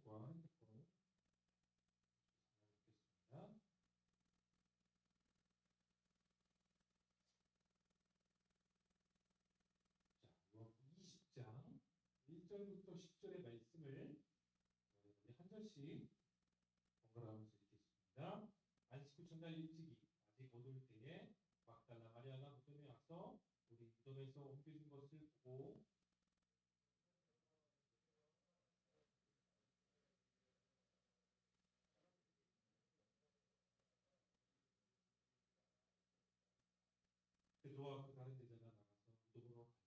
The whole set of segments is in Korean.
타블렛과 핸드폰 사용하겠습니다. 자, 요한복음 20장 1절부터 10절의 말씀을 우리 한 절씩 번갈아가면서 읽겠습니다. 안식 후 첫날 일찍이 아직 어두울 때에 막달라 마리아가 무덤에 와서 우리 무덤에서 옮겨진 것을 보고 베드로와 그 다른 제자가 나가서 무덤으로 갈새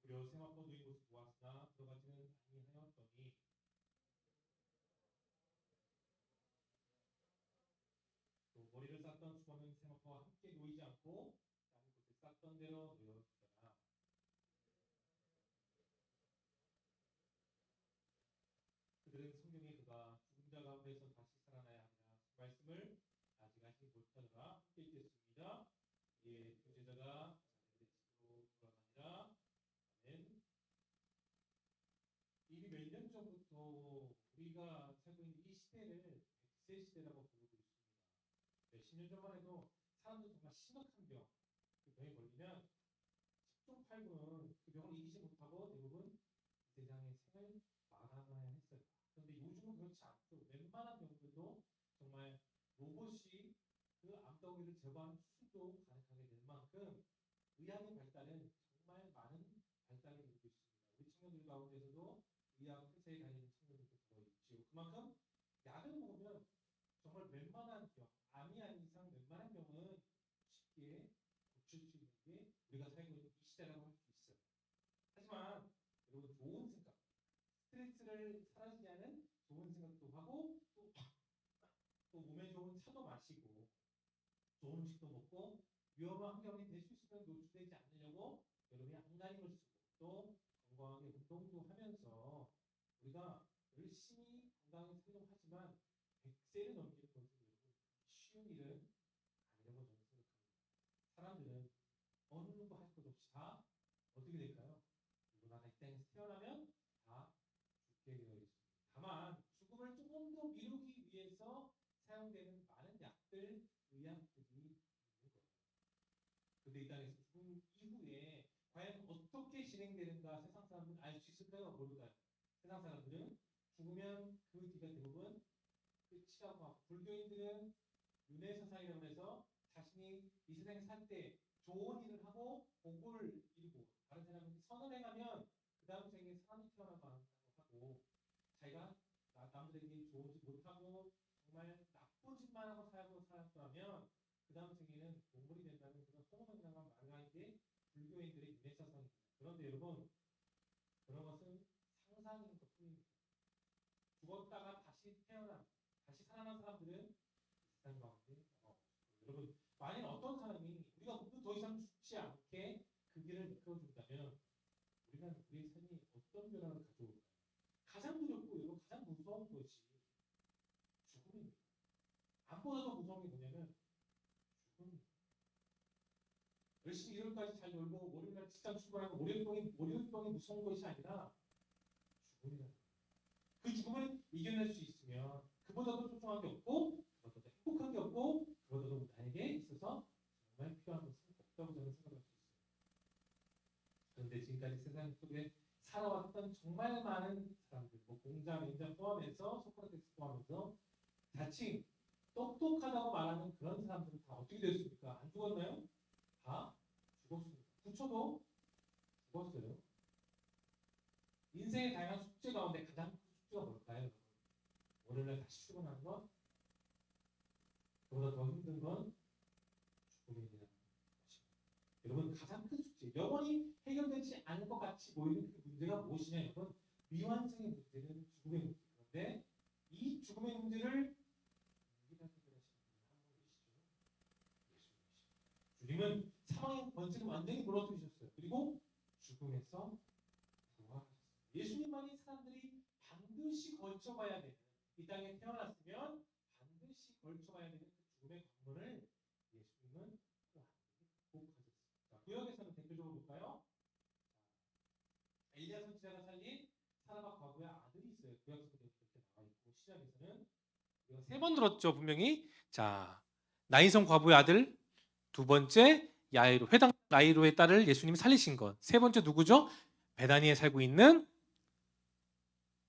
무려 세마포 누인 곳을 보았으나 들어가지는 아니하였더니 또 머리를 쌌던 수건은 세마포와 함께 놓이지 않고 다른 곳에 쌌던 대로 놓였더라. 그들은 성경에 그가 죽은 자 가운데서 다시 살아나야 하리라 말씀을 아직 하시지 못하더라. 함께 읽겠습니다. 예, 두 제자가 자기들의 집으로 돌아가니라. 아멘. 이미 몇 년 전부터 우리가 살고 있는 이 시대를 100세 시대라고 부르고 있습니다. 몇십 년 전만 해도 사람들 정말 심각한 병, 그 병에 걸리면 10중 8구는 그 병을 이기지 못하고 대부분 이 세상의 생을 마감해야 했어요. 그런데 요즘은 그렇지 않죠. 웬만한 병들도 정말 로봇이 그 암덩이를 제거하는 수술도 가능하게 될 만큼 의학의 발달은 정말 많은 발달을 이루고 있습니다. 우리 청년들 가운데서도 의학 회사에 다니는 청년들도 들어있지요. 그만큼 약을 먹으면 정말 웬만한 병, 암이 아닌 이상 웬만한 병은 쉽게 고칠 수 있는 게 우리가 살고 있는 이 시대라고 할 수 있어요. 하지만 여러분 좋은 생각, 스트레스를 사라지게 하는 좋은 생각도 하고 또 몸에 좋은 차도 마시고 좋은 음식도 먹고 위험한 환경이 될 수 있으면 노출되지 않으려고 여러분이 안간힘을 쓰고 또 건강하게 운동도 하면서 우리가 열심히 건강하게 살려고 하지만 100세를 넘기는 것은 여러분 쉬운 일은 아니라고 저는 생각합니다. 사람들은 어느 누구 할 것 없이 다 어떻게 될까요? 누구나 이 땅에서 태어나면 다 죽게 되어 있습니다. 다만 죽음을 조금 더 미루기 위해서 사용되는 많은 약들, 의약들이 있는 거예요. 그런데 이 땅에서 죽음 이후에 과연 어떻게 진행되는가 세상 사람들은 알 수 있을까요? 모를까요? 세상 사람들은 죽으면 그 뒤가 대부분 끝이라고 하고 불교인들은 윤회사상이라고 해서 자신이 이 세상에 살 때 좋은 일을 하고 복을 이루고 다른 사람이 선을 행하면 그 다음 생에 사람이 태어나고 하고 자기가 남들에게 좋은 짓 못하고 정말 나쁜 짓만 하고 살고 살았다면 그 다음 생에는 동물이 된다는 그런 소문난한 말을 하는 게 불교인들의 윤회사상입니다. 그런데 여러분 그런 것은 상상인 것 뿐입니다. 죽었다가 다시 태어난 다시 살아난 사람들은 세상 가운데 없습니다. 여러분 만약 어떤 사람이 우리가 모두 더 이상 죽지 않게 그 길을 이끌어준다면 우리는 우리의 삶이 어떤 변화를 가져올까요? 가장 두렵고 여러분 가장 무서운 것이 죽음입니다. 암보다 더 무서운 게 뭐냐면 죽음입니다. 열심히 일요일까지 잘 놀고 월요일날 직장 출근하고 월요일병이 무서운 것이 아니라 죽음이라는 거예요. 그 죽음을 이겨낼 수 있으면 그보다도 소중한 게 없고 그보다도 행복한 게 없고 그보다도 나에게 있어서 정말 필요한 것은 없다고 저는 생각할 수 있어요. 그런데 지금까지 세상 속에 살아왔던 정말 많은 사람들, 뭐 공자, 맹자 포함해서 소크라테스 포함해서 자칭 똑똑하다고 말하는 그런 사람들은 다 어떻게 됐습니까? 안 죽었나요? 다 죽었습니다. 부처도 죽었어요. 인생의 다양한 숙제 가운데 가장 큰 숙제가 뭘까요? 월요일날 다시 출근하는 건 그보다 더 힘든 건 죽음이라는 것입니다. 여러분 가장 큰 숙제, 영원히 해결되지 않을 것 같이 보이는 그 문제가 무엇이냐? 여러분 미완성의 문제는 죽음의 문제. 그런데 이 죽음의 문제를 누가 해결하시는 분이 한 분 계시죠? 예수님이십니다. 주님은 사망의 권세를 완전히 무너뜨리셨어요. 그리고 죽음에서 부활하셨어요. 예수님만이 사람들이 반드시 걸쳐가야 되는 이 땅에 태어났으면 반드시 걸쳐가야 되는 그 죽음의 관문을 예수님은 완전히 극복하셨습니다. 볼까요? 엘리야 선지자가 살린 사라밧 과부의 아들이 있어요. 구약서에 이렇게 나와 있고 시작에서는 세 번 들었죠 분명히. 자, 나인성 과부의 아들, 두 번째 야이로 회당 야이로의 딸을 예수님이 살리신 것, 세 번째 누구죠? 베다니에 살고 있는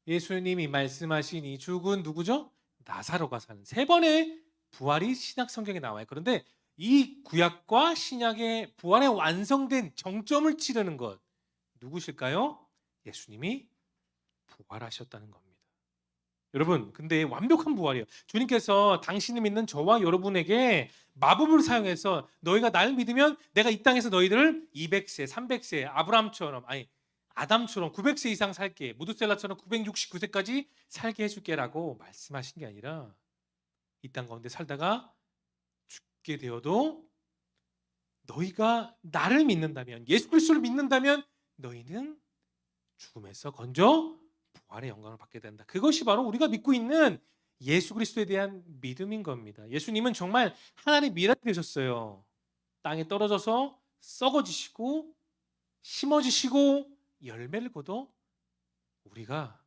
예수님이 말씀하신 이 죽은 누구죠? 나사로가 사는 세 번의 부활이 신약 성경에 나와요. 그런데 이 구약과 신약의 부활의 완성된 정점을 치르는 것 누구실까요? 예수님이 부활하셨다는 겁니다. 여러분, 근데 완벽한 부활이에요. 주님께서 당신을 믿는 저와 여러분에게 마법을 사용해서 너희가 날 믿으면 내가 이 땅에서 너희들을 200세, 300세, 아브라함처럼 아니 아담처럼 900세 이상 살게, 무드셀라처럼 969세까지 살게 해줄게라고 말씀하신 게 아니라 이 땅 가운데 살다가 죽게 되어도 너희가 나를 믿는다면, 예수 그리스도를 믿는다면 너희는 죽음에서 건져 부활의 영광을 받게 된다. 그것이 바로 우리가 믿고 있는 예수 그리스도에 대한 믿음인 겁니다. 예수님은 정말 하나님의 미랄이 되셨어요. 땅에 떨어져서 썩어지시고 심어지시고 열매를 거둬 우리가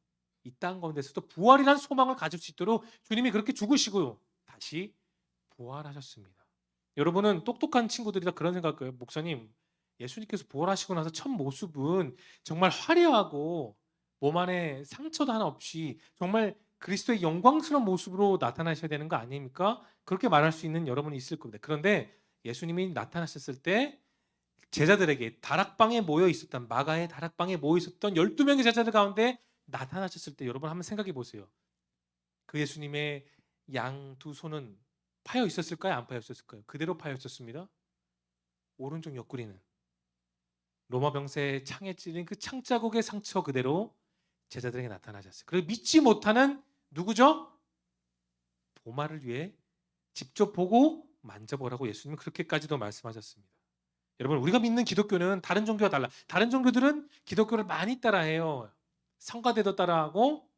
이 땅 가운데서도 부활이라는 소망을 가질 수 있도록 주님이 그렇게 죽으시고 다시 부활하셨습니다. 여러분은 똑똑한 친구들이다 그런 생각할 거예요. 목사님, 예수님께서 부활하시고 나서 첫 모습은 정말 화려하고 몸 안에 상처도 하나 없이 정말 그리스도의 영광스러운 모습으로 나타나셔야 되는 거 아닙니까? 그렇게 말할 수 있는 여러분이 있을 겁니다. 그런데 예수님이 나타나셨을 때 제자들에게 다락방에 모여 있었던 마가의 다락방에 모여 있었던 12명의 제자들 가운데 나타나셨을 때 여러분 한번 생각해 보세요. 그 예수님의 양 두 손은 파여 있었을까요? 안 파여 있었을까요? 그대로 파여 있었습니다. 오른쪽 옆구리는 로마 병사의 창에 찔린 그 창자국의 상처 그대로 제자들에게 나타나셨어요. 그리고 믿지 못하는 누구죠? 도마를 위해 직접 보고 만져보라고 예수님은 그렇게까지도 말씀하셨습니다. 여러분, 우리가 믿는 기독교는 다른 종교와 달라. 다른 종교들은 기독교를 많이 따라해요. 성가대도 따라하고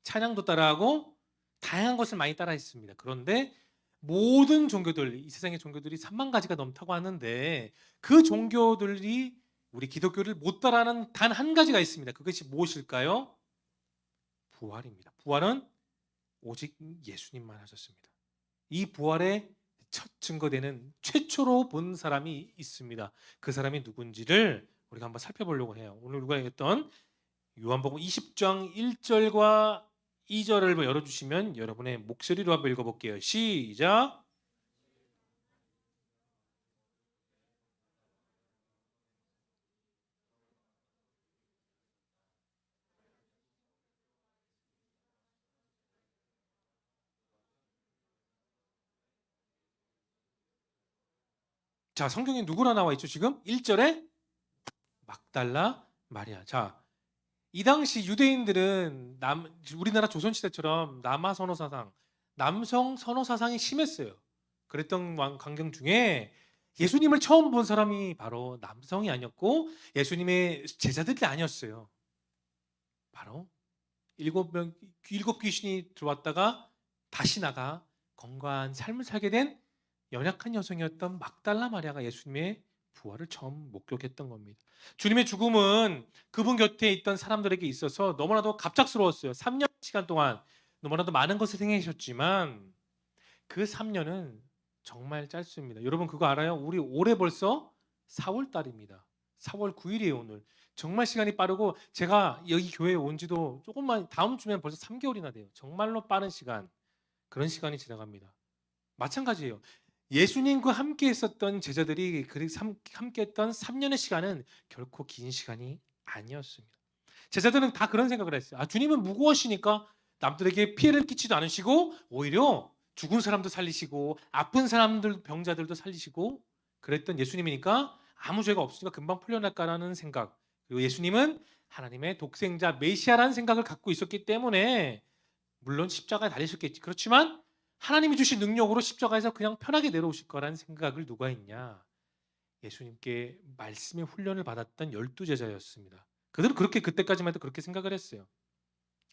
찬양도 따라하고 다양한 것을 많이 따라했습니다. 그런데 모든 종교들, 이 세상의 종교들이 3만 가지가 넘다고 하는데 그 종교들이 우리 기독교를 못 따라하는 단 한 가지가 있습니다. 그것이 무엇일까요? 부활입니다. 부활은 오직 예수님만 하셨습니다. 이 부활의 첫 증거되는 최초로 본 사람이 있습니다. 그 사람이 누군지를 우리가 한번 살펴보려고 해요. 오늘 우리가 읽었던 요한복음 20장 1절과 2절을 열어주시면 여러분의 목소리로 한번 읽어볼게요. 시작. 자, 성경에 누구나 나와 있죠? 지금 1절에 막달라 마리아. 자, 이 당시 유대인들은 우리나라 조선시대처럼 남아 선호 사상, 남성 선호 사상이 심했어요. 그랬던 광경 중에 예수님을 처음 본 사람이 바로 남성이 아니었고 예수님의 제자들이 아니었어요. 바로 일곱 귀신이 들어왔다가 다시 나가 건강한 삶을 살게 된 연약한 여성이었던 막달라 마리아가 예수님의 부활을 처음 목격했던 겁니다. 주님의 죽음은 그분 곁에 있던 사람들에게 있어서 너무나도 갑작스러웠어요. 3년 시간 동안 너무나도 많은 것을 행하셨지만 그 3년은 정말 짧습니다. 여러분 그거 알아요? 우리 올해 벌써 4월 달입니다. 4월 9일이에요 오늘. 정말 시간이 빠르고 제가 여기 교회에 온 지도 조금만 다음 주면 벌써 3개월이나 돼요. 정말로 빠른 시간. 그런 시간이 지나갑니다. 마찬가지예요. 예수님과 함께 했었던 제자들이 함께 했던 3년의 시간은 결코 긴 시간이 아니었습니다. 제자들은 다 그런 생각을 했어요. 아, 주님은 무거우시니까 남들에게 피해를 끼치도 않으시고 오히려 죽은 사람도 살리시고 아픈 사람들 병자들도 살리시고 그랬던 예수님이니까 아무 죄가 없으니까 금방 풀려날까라는 생각. 그리고 예수님은 하나님의 독생자 메시아라는 생각을 갖고 있었기 때문에 물론 십자가에 달리셨겠지. 그렇지만 하나님이 주신 능력으로 십자가에서 그냥 편하게 내려오실 거라는 생각을 누가 했냐? 예수님께 말씀의 훈련을 받았던 12제자였습니다. 그들은 그렇게 그때까지만 해도 그렇게 생각을 했어요.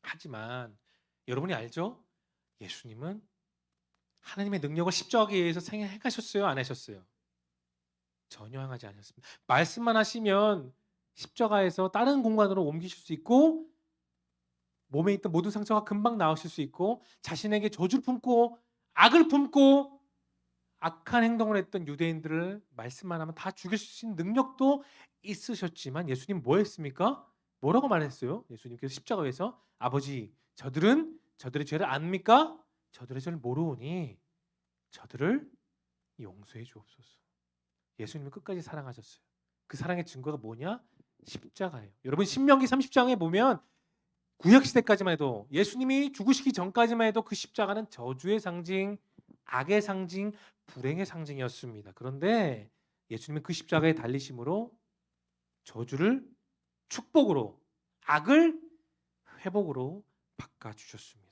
하지만 여러분이 알죠? 예수님은 하나님의 능력을 십자가에 의해서 행하셨어요? 안 하셨어요? 전혀 향하지 않았습니다. 말씀만 하시면 십자가에서 다른 공간으로 옮기실 수 있고 몸에 있던 모든 상처가 금방 나으실 수 있고 자신에게 저주를 품고 악을 품고 악한 행동을 했던 유대인들을 말씀만 하면 다 죽일 수 있는 능력도 있으셨지만 예수님 뭐 했습니까? 뭐라고 말했어요? 예수님께서 십자가에서 아버지 저들은 저들의 죄를 압니까? 저들의 죄를 모르오니 저들을 용서해 주옵소서. 예수님을 끝까지 사랑하셨어요. 그 사랑의 증거가 뭐냐? 십자가예요. 여러분 신명기 30장에 보면 구약 시대까지만 해도 예수님이 죽으시기 전까지만 해도 그 십자가는 저주의 상징, 악의 상징, 불행의 상징이었습니다. 그런데 예수님은 그 십자가에 달리심으로 저주를 축복으로, 악을 회복으로 바꿔 주셨습니다.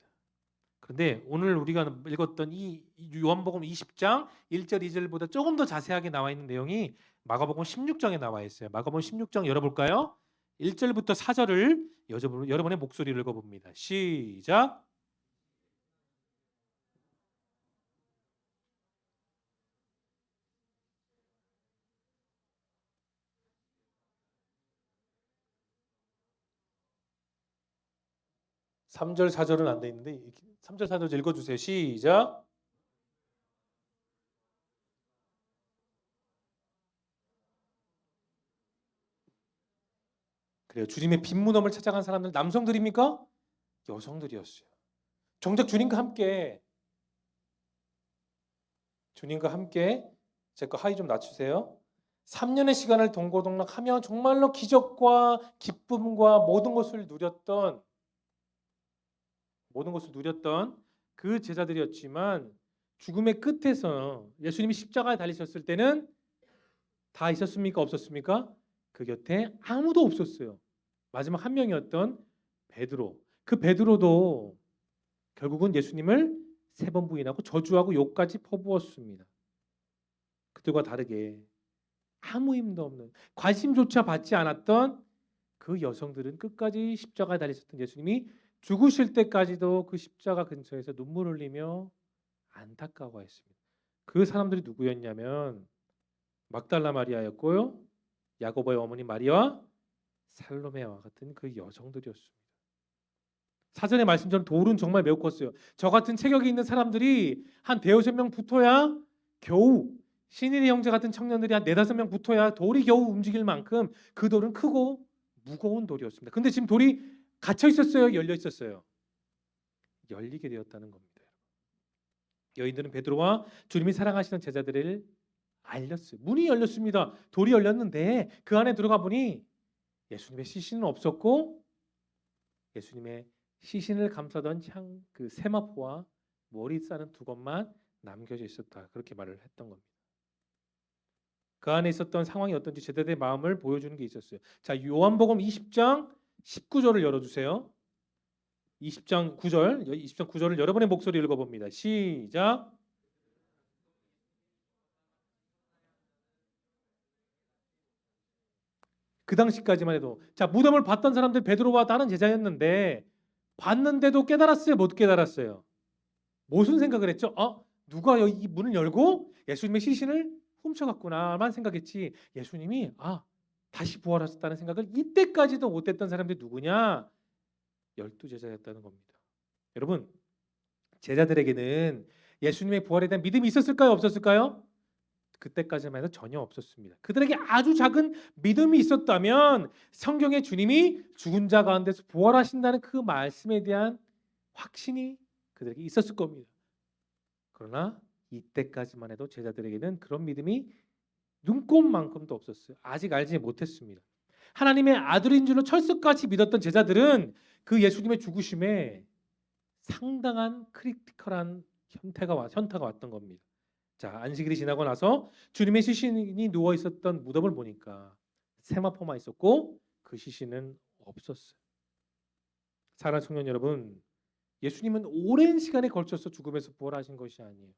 그런데 오늘 우리가 읽었던 이 요한복음 20장 1절 2절보다 조금 더 자세하게 나와 있는 내용이 마가복음 16장에 나와 있어요. 마가복음 16장 열어볼까요? 1절부터 4절을 여러분의 목소리를 읽어봅니다. 시작. 삼절 4절은 안 돼 있는데 3절 4절 읽어주세요. 시작. 그래요. 주님의 빈무덤을 찾아간 사람들 남성들입니까? 여성들이었어요. 정작 주님과 함께 제 거 하이 좀 낮추세요. 3년의 시간을 동고동락하며 정말로 기적과 기쁨과 모든 것을 누렸던 그 제자들이었지만 죽음의 끝에서 예수님이 십자가에 달리셨을 때는 다 있었습니까? 없었습니까? 그 곁에 아무도 없었어요. 마지막 한 명이었던 베드로. 그 베드로도 결국은 예수님을 3번 부인하고 저주하고 욕까지 퍼부었습니다. 그들과 다르게 아무 힘도 없는 관심조차 받지 않았던 그 여성들은 끝까지 십자가에 달리셨던 예수님이 죽으실 때까지도 그 십자가 근처에서 눈물 흘리며 안타까워했습니다. 그 사람들이 누구였냐면 막달라 마리아였고요. 야고보의 어머니 마리아와 살로메와 같은 그 여성들이었습니다. 사전의 말씀처럼 돌은 정말 매우 컸어요. 저 같은 체격이 있는 사람들이 한 대여섯 명 붙어야 겨우 신인의 형제 같은 청년들이 한 네다섯 명 붙어야 돌이 겨우 움직일 만큼 그 돌은 크고 무거운 돌이었습니다. 근데 지금 돌이 갇혀 있었어요? 열려 있었어요? 열리게 되었다는 겁니다. 여인들은 베드로와 주님이 사랑하시는 제자들을 알렸어요. 문이 열렸습니다. 돌이 열렸는데 그 안에 들어가 보니 예수님의 시신은 없었고 예수님의 시신을 감싸던 그 세마포와 머리 싸는 두 것만 남겨져 있었다. 그렇게 말을 했던 겁니다. 그 안에 있었던 상황이 어떤지 제자들의 마음을 보여주는 게 있었어요. 자, 요한복음 20장 19절을 열어주세요. 20장 9절을 여러분의 목소리 읽어봅니다. 시작. 그 당시까지만 해도 자 무덤을 봤던 사람들 베드로와 다른 제자였는데 봤는데도 깨달았어요? 못 깨달았어요? 무슨 생각을 했죠? 누가 이 문을 열고 예수님의 시신을 훔쳐갔구나만 생각했지 예수님이 다시 부활하셨다는 생각을 이때까지도 못했던 사람들이 누구냐? 12제자였다는 겁니다. 여러분 제자들에게는 예수님의 부활에 대한 믿음이 있었을까요? 없었을까요? 그때까지만 해도 전혀 없었습니다. 그들에게 아주 작은 믿음이 있었다면 성경에 주님이 죽은 자 가운데서 부활하신다는 그 말씀에 대한 확신이 그들에게 있었을 겁니다. 그러나 이때까지만 해도 제자들에게는 그런 믿음이 눈꼽만큼도 없었어요. 아직 알지 못했습니다. 하나님의 아들인 줄로 철석같이 믿었던 제자들은 그 예수님의 죽으심에 상당한 크리티컬한 현타가 왔던 겁니다. 자, 안식일이 지나고 나서 주님의 시신이 누워 있었던 무덤을 보니까 세마포만 있었고 그 시신은 없었어요. 사랑하는 청년 여러분, 예수님은 오랜 시간에 걸쳐서 죽음에서 부활하신 것이 아니에요.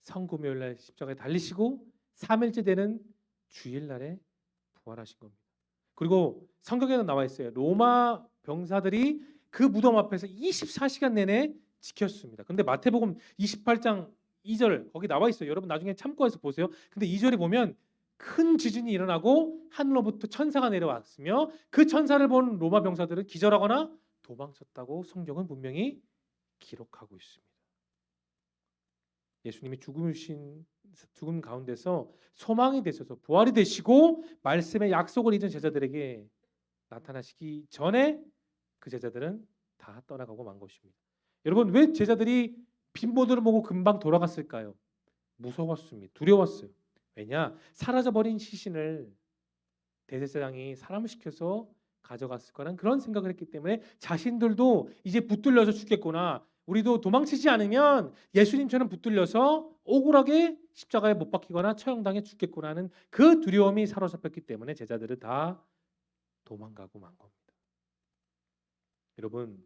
성금요일 날 십자가에 달리시고 3일째 되는 주일날에 부활하신 겁니다. 그리고 성경에는 나와 있어요. 로마 병사들이 그 무덤 앞에서 24시간 내내 지켰습니다. 근데 마태복음 28장 2절 거기 나와 있어요. 여러분 나중에 참고해서 보세요. 근데 2절에 보면 큰 지진이 일어나고 하늘로부터 천사가 내려왔으며 그 천사를 본 로마 병사들은 기절하거나 도망쳤다고 성경은 분명히 기록하고 있습니다. 예수님이 죽음 가운데서 소망이 되셔서 부활이 되시고 말씀의 약속을 잊은 제자들에게 나타나시기 전에 그 제자들은 다 떠나가고 만 것입니다. 여러분 왜 제자들이 빈모들을 보고 금방 돌아갔을까요? 무서웠습니다. 두려웠어요. 왜냐? 사라져버린 시신을 대제사장이 사람을 시켜서 가져갔을 거란 그런 생각을 했기 때문에 자신들도 이제 붙들려서 죽겠구나. 우리도 도망치지 않으면 예수님처럼 붙들려서 억울하게 십자가에 못 박히거나 처형당해 죽겠구나 하는 그 두려움이 사로잡혔기 때문에 제자들은 다 도망가고 만 겁니다. 여러분,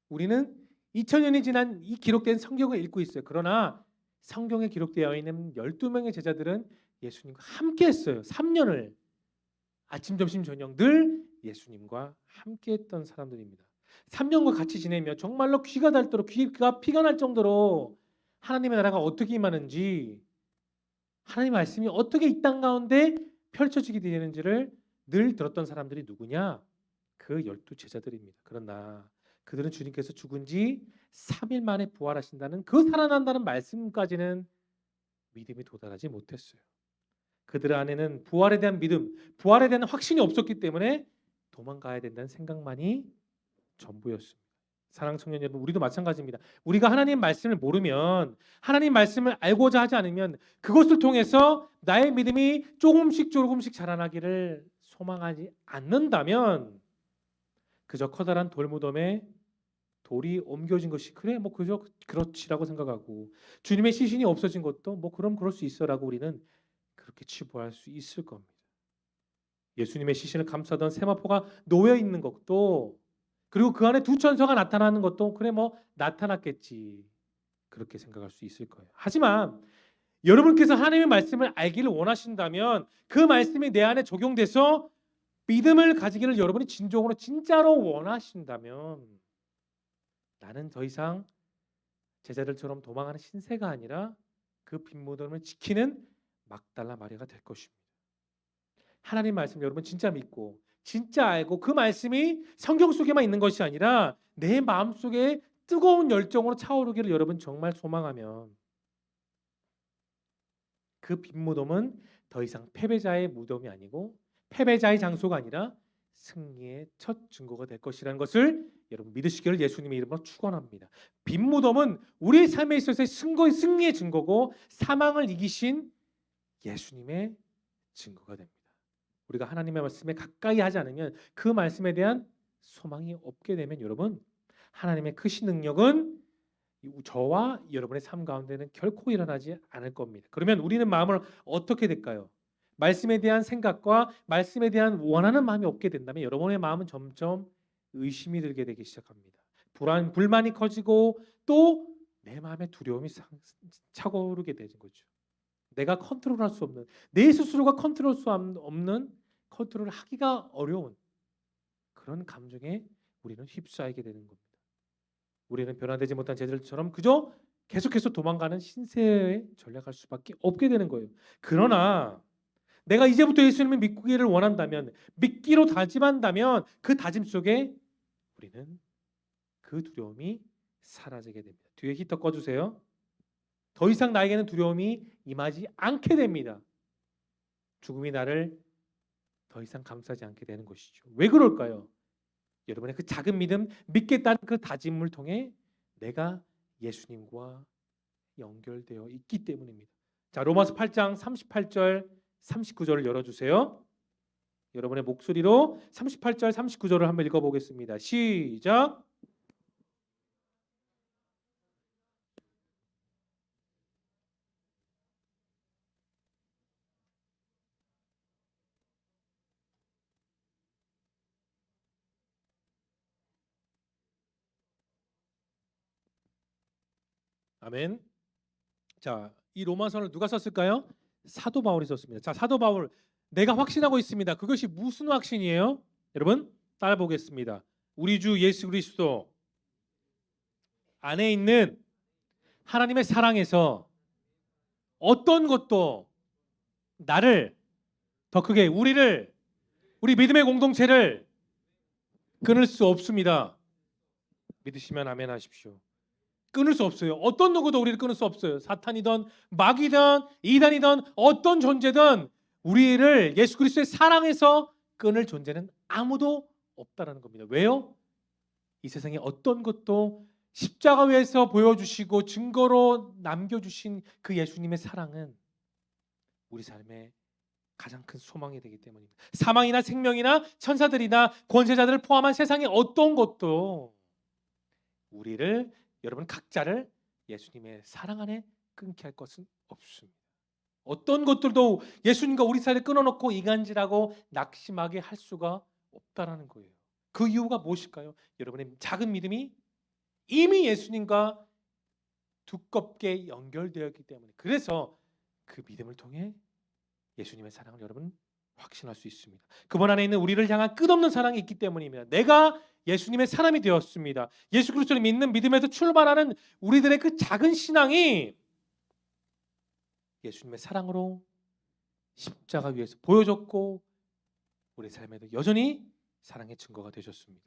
우리는 2000년이 지난 이 기록된 성경을 읽고 있어요. 그러나 성경에 기록되어 있는 12명의 제자들은 예수님과 함께 했어요. 3년을 아침, 점심, 저녁 늘 예수님과 함께 했던 사람들입니다. 3년과 같이 지내며 정말로 귀가 닳도록 귀가 피가 날 정도로 하나님의 나라가 어떻게 임하는지 하나님의 말씀이 어떻게 이 땅 가운데 펼쳐지게 되는지를 늘 들었던 사람들이 누구냐? 그 12 제자들입니다. 그러나 그들은 주님께서 죽은 지 3일 만에 부활하신다는 그 살아난다는 말씀까지는 믿음이 도달하지 못했어요. 그들 안에는 부활에 대한 믿음, 부활에 대한 확신이 없었기 때문에 도망가야 된다는 생각만이 전부였습니다. 사랑하는 청년 여러분, 우리도 마찬가지입니다. 우리가 하나님 말씀을 모르면, 하나님 말씀을 알고자 하지 않으면 그것을 통해서 나의 믿음이 조금씩 자라나기를 소망하지 않는다면 그저 커다란 돌무덤에 돌이 옮겨진 것이 그래 뭐 그저 그렇지라고 생각하고 주님의 시신이 없어진 것도 뭐 그럼 그럴 수 있어라고 우리는 그렇게 치부할 수 있을 겁니다. 예수님의 시신을 감싸던 세마포가 놓여 있는 것도 그리고 그 안에 두 천사가 나타나는 것도 그래 뭐 나타났겠지 그렇게 생각할 수 있을 거예요. 하지만 여러분께서 하나님의 말씀을 알기를 원하신다면 그 말씀이 내 안에 적용돼서 믿음을 가지기를 여러분이 진정으로 진짜로 원하신다면 나는 더 이상 제자들처럼 도망하는 신세가 아니라 그 빈무덤을 지키는 막달라 마리아가 될 것입니다. 하나님 말씀 여러분 진짜 믿고 진짜 알고 그 말씀이 성경 속에만 있는 것이 아니라 내 마음속에 뜨거운 열정으로 차오르기를 여러분 정말 소망하면 그 빈무덤은 더 이상 패배자의 무덤이 아니고 패배자의 장소가 아니라 승리의 첫 증거가 될 것이라는 것을 여러분 믿으시기를 예수님의 이름으로 축원합니다. 빈무덤은 우리의 삶에 있어서의 승리의 증거고 사망을 이기신 예수님의 증거가 됩니다. 우리가 하나님의 말씀에 가까이 하지 않으면 그 말씀에 대한 소망이 없게 되면 여러분 하나님의 크신 능력은 저와 여러분의 삶 가운데는 결코 일어나지 않을 겁니다. 그러면 우리는 마음을 어떻게 될까요? 말씀에 대한 생각과 말씀에 대한 원하는 마음이 없게 된다면 여러분의 마음은 점점 의심이 들게 되기 시작합니다. 불만이 커지고 또 내 마음에 두려움이 차오르게 되는 거죠. 내가 컨트롤할 수 없는 내 스스로가 컨트롤할 수 없는 컨트롤을 하기가 어려운 그런 감정에 우리는 휩싸이게 되는 겁니다. 우리는 변화되지 못한 제자들처럼 그저 계속해서 도망가는 신세에 전락할 수밖에 없게 되는 거예요. 그러나 내가 이제부터 예수님을 믿기를 원한다면 믿기로 다짐한다면 그 다짐 속에 우리는 그 두려움이 사라지게 됩니다. 뒤에 히터 꺼주세요. 더 이상 나에게는 두려움이 임하지 않게 됩니다. 죽음이 나를 더 이상 감싸지 않게 되는 것이죠. 왜 그럴까요? 여러분의 그 작은 믿음, 믿겠다는 그 다짐을 통해 내가 예수님과 연결되어 있기 때문입니다. 자, 로마서 8장 38절 39절을 열어주세요. 여러분의 목소리로 38절 39절을 한번 읽어보겠습니다. 시작. 아멘. 자, 이 로마서를 누가 썼을까요? 사도 바울이 썼습니다. 자, 사도 바울 내가 확신하고 있습니다. 그것이 무슨 확신이에요? 여러분 따라 보겠습니다. 우리 주 예수 그리스도 안에 있는 하나님의 사랑에서 어떤 것도 나를 더 크게 우리 믿음의 공동체를 끊을 수 없습니다. 믿으시면 아멘 하십시오. 끊을 수 없어요. 어떤 누구도 우리를 끊을 수 없어요. 사탄이든 마귀든 이단이든 어떤 존재든 우리를 예수 그리스도의 사랑에서 끊을 존재는 아무도 없다라는 겁니다. 왜요? 이 세상에 어떤 것도 십자가 위에서 보여주시고 증거로 남겨주신 그 예수님의 사랑은 우리 삶의 가장 큰 소망이 되기 때문입니다. 사망이나 생명이나 천사들이나 권세자들을 포함한 세상의 어떤 것도 우리를 여러분 각자를 예수님의 사랑 안에 끊게 할 것은 없습니다. 어떤 것들도 예수님과 우리 사이를 끊어놓고 이간질하고 낙심하게 할 수가 없다라는 거예요. 그 이유가 무엇일까요? 여러분의 작은 믿음이 이미 예수님과 두껍게 연결되어 있기 때문에, 그래서 그 믿음을 통해 예수님의 사랑을 여러분 확신할 수 있습니다. 그분 안에 있는 우리를 향한 끝없는 사랑이 있기 때문입니다. 내가 예수님의 사람이 되었습니다. 예수 그리스도를 믿는 믿음에서 출발하는 우리들의 그 작은 신앙이 예수님의 사랑으로 십자가 위에서 보여졌고 우리 삶에도 여전히 사랑의 증거가 되셨습니다.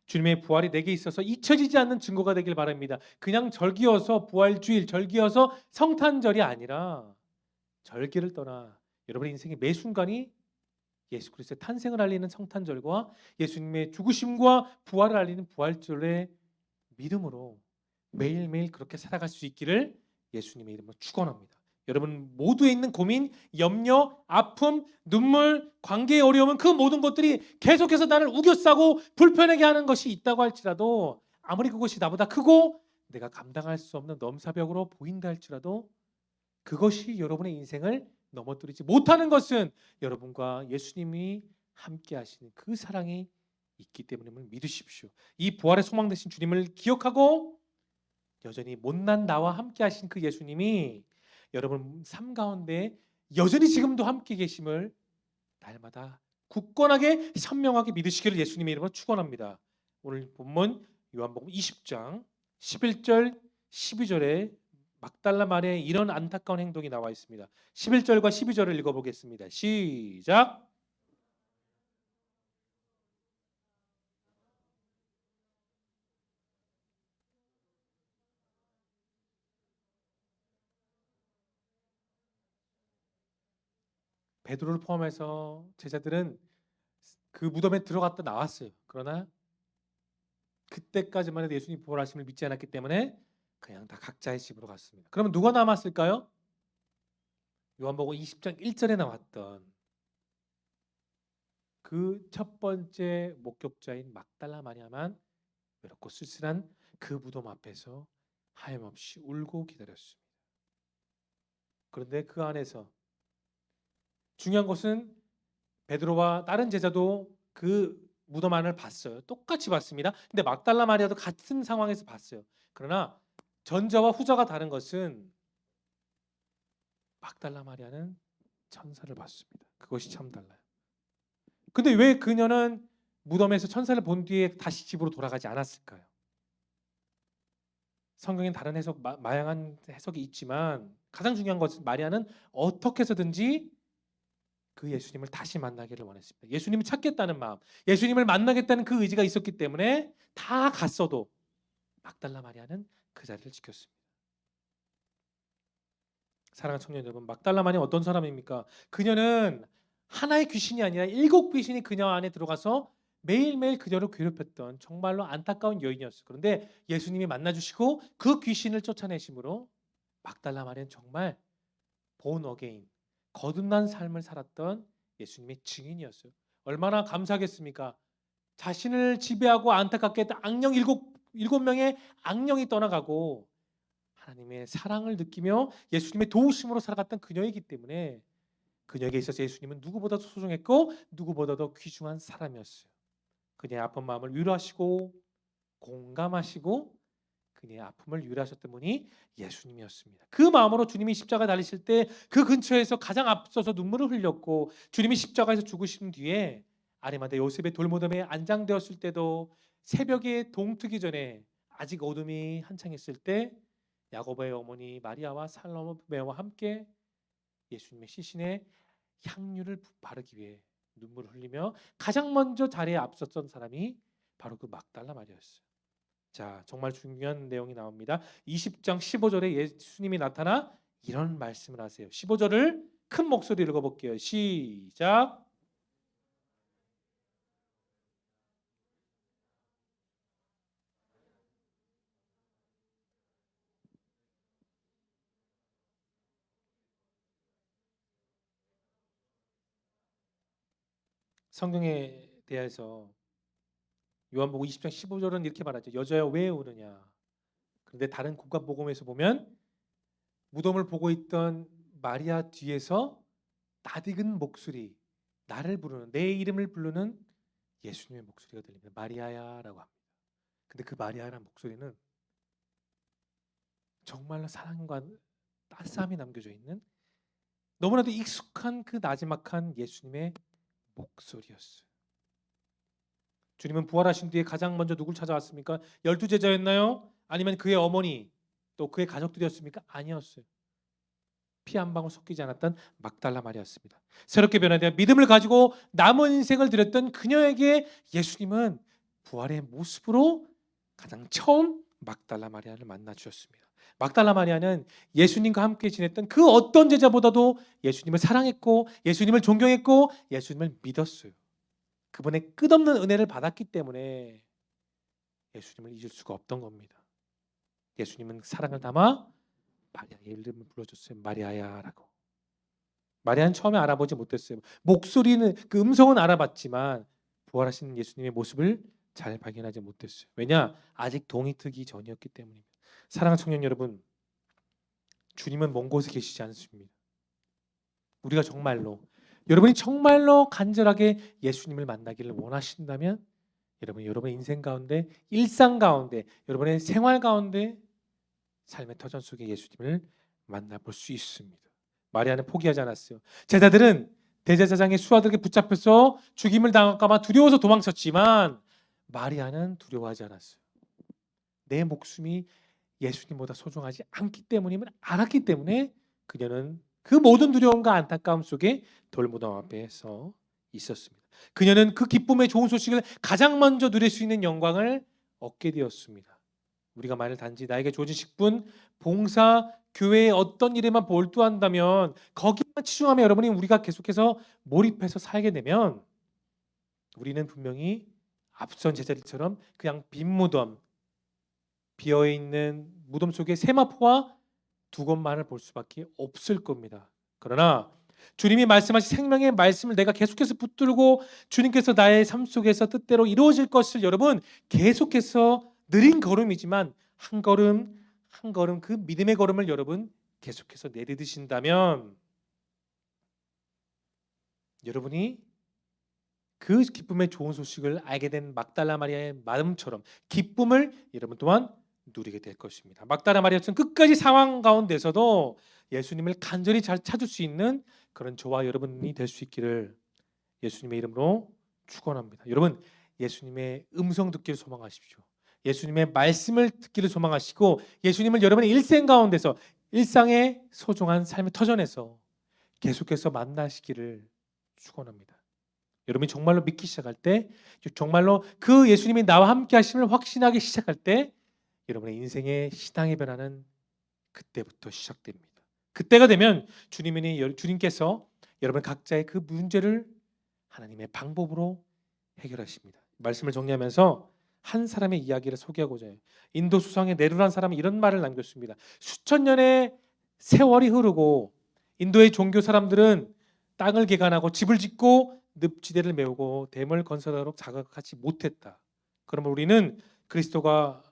주님의 부활이 내게 있어서 잊혀지지 않는 증거가 되길 바랍니다. 그냥 절기여서 부활주일, 절기여서 성탄절이 아니라 절기를 떠나 여러분의 인생의 매 순간이 예수 그리스도의 탄생을 알리는 성탄절과 예수님의 죽으심과 부활을 알리는 부활절의 믿음으로 매일매일 그렇게 살아갈 수 있기를 예수님의 이름으로 축원합니다. 여러분 모두에 있는 고민, 염려, 아픔, 눈물, 관계의 어려움은 그 모든 것들이 계속해서 나를 우겨싸고 불편하게 하는 것이 있다고 할지라도, 아무리 그것이 나보다 크고 내가 감당할 수 없는 넘사벽으로 보인다 할지라도 그것이 여러분의 인생을 넘어뜨리지 못하는 것은 여러분과 예수님이 함께 하시는 그 사랑이 있기 때문임을 믿으십시오. 이 부활의 소망 되신 주님을 기억하고 여전히 못난 나와 함께 하신 그 예수님이 여러분 삶 가운데 여전히 지금도 함께 계심을 날마다 굳건하게 선명하게 믿으시기를 예수님의 이름으로 축원합니다. 오늘 본문 요한복음 20장 11절 12절에 막달라 마리아의 이런 안타까운 행동이 나와 있습니다. 11절과 12절을 읽어보겠습니다. 시작. 베드로를 포함해서 제자들은 그 무덤에 들어갔다 나왔어요. 그러나 그때까지만 해도 예수님 부활하심을 믿지 않았기 때문에 그냥 다 각자의 집으로 갔습니다. 그러면 누가 남았을까요? 요한복음 20장 1절에 나왔던 그 첫 번째 목격자인 막달라 마리아만 외롭고 쓸쓸한 그 무덤 앞에서 하염없이 울고 기다렸습니다. 그런데 그 안에서 중요한 것은 베드로와 다른 제자도 그 무덤 안을 봤어요. 똑같이 봤습니다. 근데 막달라 마리아도 같은 상황에서 봤어요. 그러나 전자와 후자가 다른 것은 막달라 마리아는 천사를 봤습니다. 그것이 참 달라요. 근데 왜 그녀는 무덤에서 천사를 본 뒤에 다시 집으로 돌아가지 않았을까요? 성경엔 다른 해석, 마양한 해석이 있지만 가장 중요한 것은 마리아는 어떻게 해서든지 그 예수님을 다시 만나기를 원했습니다. 예수님을 찾겠다는 마음, 예수님을 만나겠다는 그 의지가 있었기 때문에 다 갔어도 막달라 마리아는 그 자리를 지켰습니다. 사랑하는 청년 여러분, 막달라 마리아 어떤 사람입니까? 그녀는 하나의 귀신이 아니라 7 귀신이 그녀 안에 들어가서 매일매일 그녀를 괴롭혔던 정말로 안타까운 여인이었어요. 그런데 예수님이 만나주시고 그 귀신을 쫓아내심으로 막달라 마리아는 정말 본 어게인, 거듭난 삶을 살았던 예수님의 증인이었어요. 얼마나 감사하겠습니까? 자신을 지배하고 안타깝게 했던 악령 일곱 명의 악령이 떠나가고 하나님의 사랑을 느끼며 예수님의 도우심으로 살아갔던 그녀이기 때문에 그녀에게 있어서 예수님은 누구보다도 소중했고 누구보다도 귀중한 사람이었어요. 그녀의 아픈 마음을 위로하시고 공감하시고 그녀의 아픔을 위로하셨던 분이 예수님이었습니다. 그 마음으로 주님이 십자가에 달리실 때 그 근처에서 가장 앞서서 눈물을 흘렸고 주님이 십자가에서 죽으신 뒤에 아리마다 요셉의 돌무덤에 안장되었을 때도 새벽에 동트기 전에 아직 어둠이 한창 있을 때 야고보의 어머니 마리아와 살로메와 함께 예수님의 시신에 향유를 바르기 위해 눈물을 흘리며 가장 먼저 자리에 앞섰던 사람이 바로 그 막달라 마리아였어요. 자, 정말 중요한 내용이 나옵니다. 20장 15절에 예수님이 나타나 이런 말씀을 하세요. 15절을 큰 목소리로 읽어볼게요. 시작. 성경에 대해서 요한복음 20장 15절은 이렇게 말하죠. 여자여 왜 우느냐. 그런데 다른 국가복음에서 보면 무덤을 보고 있던 마리아 뒤에서 낯익은 목소리, 나를 부르는, 내 이름을 부르는 예수님의 목소리가 들립니다. 마리아야라고 합니다. 근데 그 마리아라는 목소리는 정말로 사랑과 따스함이 남겨져 있는 너무나도 익숙한 그 나지막한 예수님의 목소리였어요. 주님은 부활하신 뒤에 가장 먼저 누굴 찾아왔습니까? 12제자였나요? 아니면 그의 어머니 또 그의 가족들이었습니까? 아니었어요. 피 한 방울 섞이지 않았던 막달라 마리아였습니다. 새롭게 변화되어 믿음을 가지고 남은 인생을 드렸던 그녀에게 예수님은 부활의 모습으로 가장 처음 막달라 마리아를 만나 주셨습니다. 막달라 마리아는 예수님과 함께 지냈던 그 어떤 제자보다도 예수님을 사랑했고 예수님을 존경했고 예수님을 믿었어요. 그분의 끝없는 은혜를 받았기 때문에 예수님을 잊을 수가 없던 겁니다. 예수님은 사랑을 담아 마리아의 이름을 불러줬어요. 마리아야라고. 마리아는 처음에 알아보지 못했어요. 목소리는 그 음성은 알아봤지만 부활하신 예수님의 모습을 잘 발견하지 못했어요. 왜냐? 아직 동이 트기 전이었기 때문입니다. 사랑하는 청년 여러분, 주님은 먼 곳에 계시지 않습니다. 우리가 정말로 여러분이 정말로 간절하게 예수님을 만나기를 원하신다면 여러분의 인생 가운데, 일상 가운데, 여러분의 생활 가운데 삶의 터전 속에 예수님을 만나볼 수 있습니다. 마리아는 포기하지 않았어요. 제자들은 대제사장의 수하들에게 붙잡혀서 죽임을 당할까 봐 두려워서 도망쳤지만 마리아는 두려워하지 않았어요. 내 목숨이 예수님보다 소중하지 않기 때문임을 알았기 때문에 그녀는 그 모든 두려움과 안타까움 속에 돌무덤 앞에서 있었습니다. 그녀는 그 기쁨의 좋은 소식을 가장 먼저 누릴 수 있는 영광을 얻게 되었습니다. 우리가 만일 단지 나에게 주어진 직분, 봉사, 교회의 어떤 일에만 몰두한다면 거기만 치중하면 여러분이 우리가 계속해서 몰입해서 살게 되면 우리는 분명히 앞선 제자들처럼 그냥 빈 무덤, 비어있는 무덤 속에 세마포와 두것만을 볼 수밖에 없을 겁니다. 그러나 주님이 말씀하신 생명의 말씀을 내가 계속해서 붙들고 주님께서 나의 삶 속에서 뜻대로 이루어질 것을 여러분 계속해서 느린 걸음이지만 한 걸음 한 걸음 그 믿음의 걸음을 여러분 계속해서 내딛으신다면 여러분이 그 기쁨의 좋은 소식을 알게 된 막달라 마리아의 마음처럼 기쁨을 여러분 또한 누리게 될 것입니다. 막달라 마리아처럼 끝까지 상황 가운데서도 예수님을 간절히 잘 찾을 수 있는 그런 저와 여러분이 될 수 있기를 예수님의 이름으로 축원합니다. 여러분 예수님의 음성 듣기를 소망하십시오. 예수님의 말씀을 듣기를 소망하시고 예수님을 여러분의 일생 가운데서 일상의 소중한 삶의 터전에서 계속해서 만나시기를 축원합니다. 여러분이 정말로 믿기 시작할 때 정말로 그 예수님이 나와 함께 하심을 확신하기 시작할 때 여러분의 인생의 신앙의 변화는 그때부터 시작됩니다. 그때가 되면 주님께서 여러분 각자의 그 문제를 하나님의 방법으로 해결하십니다. 말씀을 정리하면서 한 사람의 이야기를 소개하고자 해요. 인도 수상의 네루라는 사람이 이런 말을 남겼습니다. 수천 년의 세월이 흐르고 인도의 종교 사람들은 땅을 개간하고 집을 짓고 늪지대를 메우고 댐을 건설하도록 자각하지 못했다. 그러면 우리는 그리스도가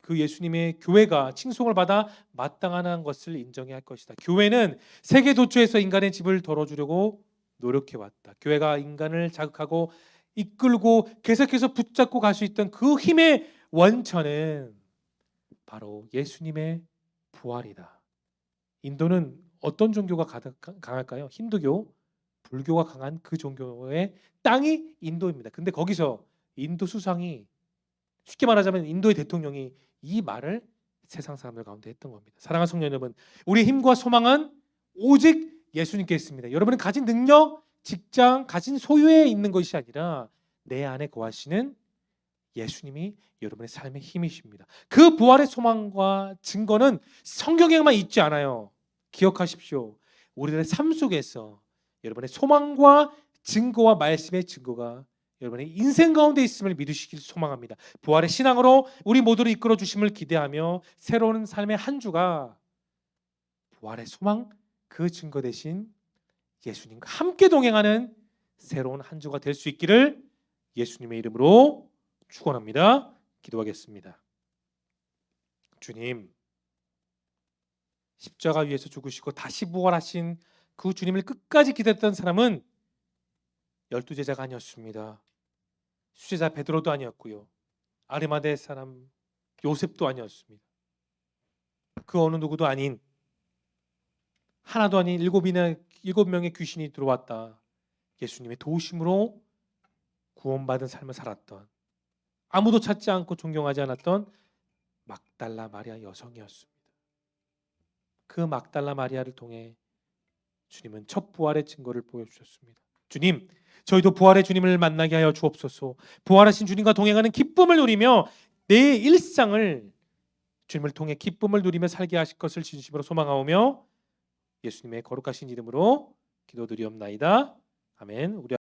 그 예수님의 교회가 칭송을 받아 마땅한 것을 인정해야 할 것이다. 교회는 세계 도처에서 인간의 집을 덜어주려고 노력해왔다. 교회가 인간을 자극하고 이끌고 계속해서 붙잡고 갈 수 있던 그 힘의 원천은 바로 예수님의 부활이다. 인도는 어떤 종교가 강할까요? 힌두교, 불교가 강한 그 종교의 땅이 인도입니다. 근데 거기서 인도 수상이 쉽게 말하자면 인도의 대통령이 이 말을 세상 사람들 가운데 했던 겁니다. 사랑하는 성도 여러분, 우리의 힘과 소망은 오직 예수님께 있습니다. 여러분은 가진 능력, 직장, 가진 소유에 있는 것이 아니라 내 안에 거하시는 예수님이 여러분의 삶의 힘이십니다. 그 부활의 소망과 증거는 성경에만 있지 않아요. 기억하십시오. 우리들의 삶 속에서 여러분의 소망과 증거와 말씀의 증거가 여러분의 인생 가운데 있음을 믿으시길 소망합니다. 부활의 신앙으로 우리 모두를 이끌어 주심을 기대하며 새로운 삶의 한 주가 부활의 소망 그 증거 대신 예수님과 함께 동행하는 새로운 한 주가 될 수 있기를 예수님의 이름으로 축원합니다. 기도하겠습니다. 주님, 십자가 위에서 죽으시고 다시 부활하신 그 주님을 끝까지 기다렸던 사람은 12제자가 아니었습니다. 수제자 베드로도 아니었고요. 아리마대 사람 요셉도 아니었습니다. 그 어느 누구도 아닌 하나도 아닌 7명의 귀신이 들어왔다. 예수님의 도우심으로 구원받은 삶을 살았던 아무도 찾지 않고 존경하지 않았던 막달라 마리아 여성이었습니다. 그 막달라 마리아를 통해 주님은 첫 부활의 증거를 보여주셨습니다. 주님, 저희도 부활의 주님을 만나게 하여 주옵소서. 부활하신 주님과 동행하는 기쁨을 누리며 내 일상을 주님을 통해 기쁨을 누리며 살게 하실 것을 진심으로 소망하오며 예수님의 거룩하신 이름으로 기도드리옵나이다. 아멘. 우리